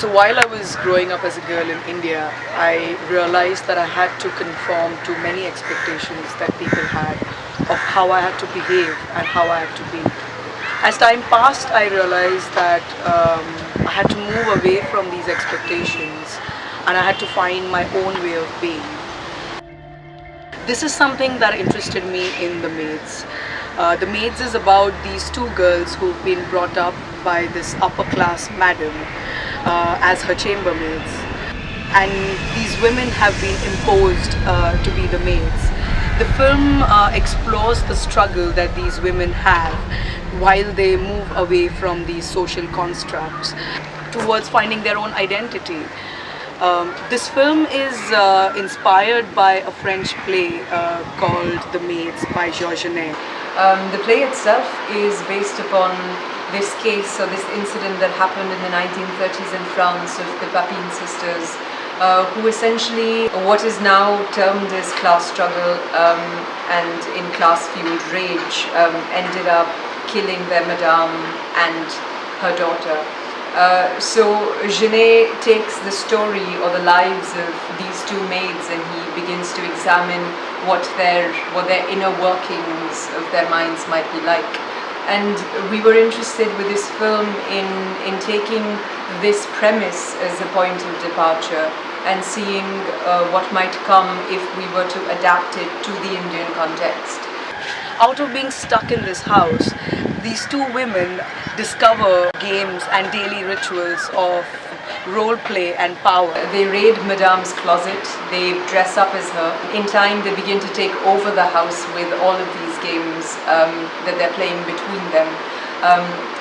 So while I was growing up as a girl in India, I realized that I had to conform to many expectations that people had of how I had to behave and how I had to be. As time passed, I realized that I had to move away from these expectations and I had to find my own way of being. This is something that interested me in The Maids. The Maids is about these two girls who've been brought up by this upper class madam as her chambermaids, and these women have been imposed to be the maids. The film explores the struggle that these women have while they move away from these social constructs towards finding their own identity. This film is inspired by a French play called The Maids by Genet. The play itself is based upon this case or this incident that happened in the 1930s in France of the Papin sisters, who essentially, what is now termed as class struggle and in class-fueled rage, ended up killing their madame and her daughter. So Genet takes the story or the lives of these two maids and he begins to examine what their inner workings of their minds might be like. And we were interested with this film in taking this premise as a point of departure and seeing what might come if we were to adapt it to the Indian context. Out of being stuck in this house, these two women discover games and daily rituals of role play and power. They raid Madame's closet, they dress up as her. In time they begin to take over the house with all of these games that they're playing between them.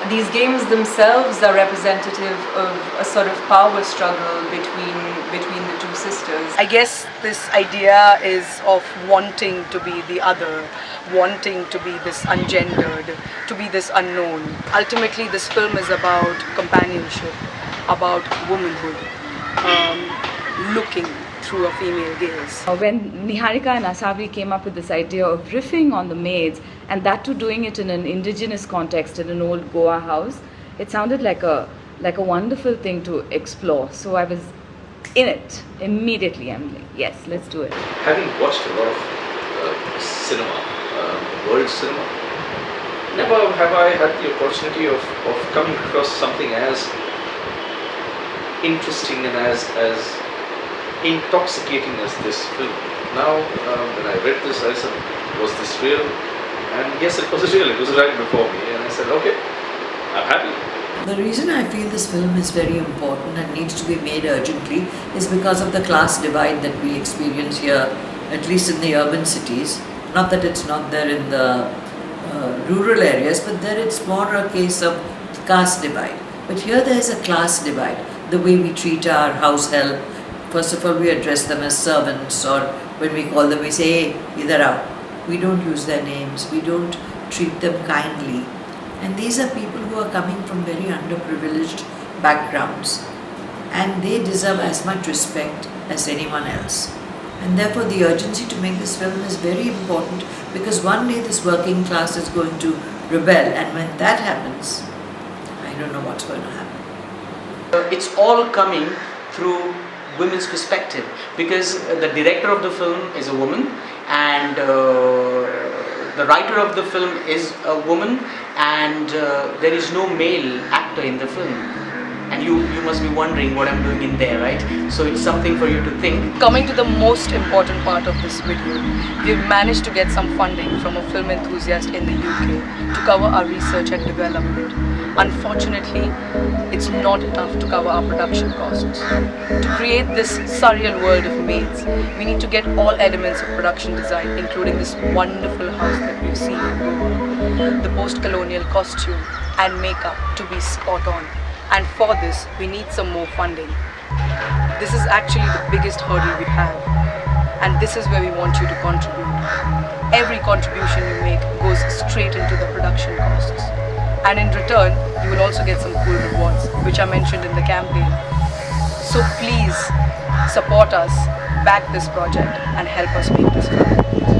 These games themselves are representative of a sort of power struggle between the two sisters. I guess this idea is of wanting to be the other, wanting to be this ungendered, to be this unknown. Ultimately, this film is about companionship, about womanhood, looking through a female gaze. When Niharika and Asavri came up with this idea of riffing on the maids, and that too doing it in an indigenous context in an old Goa house, it sounded like a wonderful thing to explore. So I was in it immediately. I'm like, yes, let's do it. Having watched a lot of cinema, world cinema, never have I had the opportunity of coming across something as interesting and as intoxicating as this film. Now, when I read this, I said, was this real? And yes, it was real. It was right before me. And I said, okay, I'm happy. The reason I feel this film is very important and needs to be made urgently is because of the class divide that we experience here, at least in the urban cities. Not that it's not there in the rural areas, but there it's more a case of caste divide. But here there is a class divide. The way we treat our house help, first of all we address them as servants, or when we call them we say, hey, idhar aao. We don't use their names, we don't treat them kindly. And these are people who are coming from very underprivileged backgrounds, and they deserve as much respect as anyone else. And therefore the urgency to make this film is very important, because one day this working class is going to rebel, and when that happens, I don't know what's going to happen. It's all coming through women's perspective, because the director of the film is a woman, and the writer of the film is a woman, and there is no male actor in the film. And you must be wondering what I'm doing in there, right? So it's something for you to think. Coming to the most important part of this video, we've managed to get some funding from a film enthusiast in the UK to cover our research and development. Unfortunately, it's not enough to cover our production costs. To create this surreal world of Maids, we need to get all elements of production design, including this wonderful house that we've seen in Goa, the post-colonial costume and makeup to be spot on. And for this, we need some more funding. This is actually the biggest hurdle we have, and this is where we want you to contribute. Every contribution you make goes straight into the production costs. And in return, you will also get some cool rewards, which are mentioned in the campaign. So please support us, back this project, and help us make this film.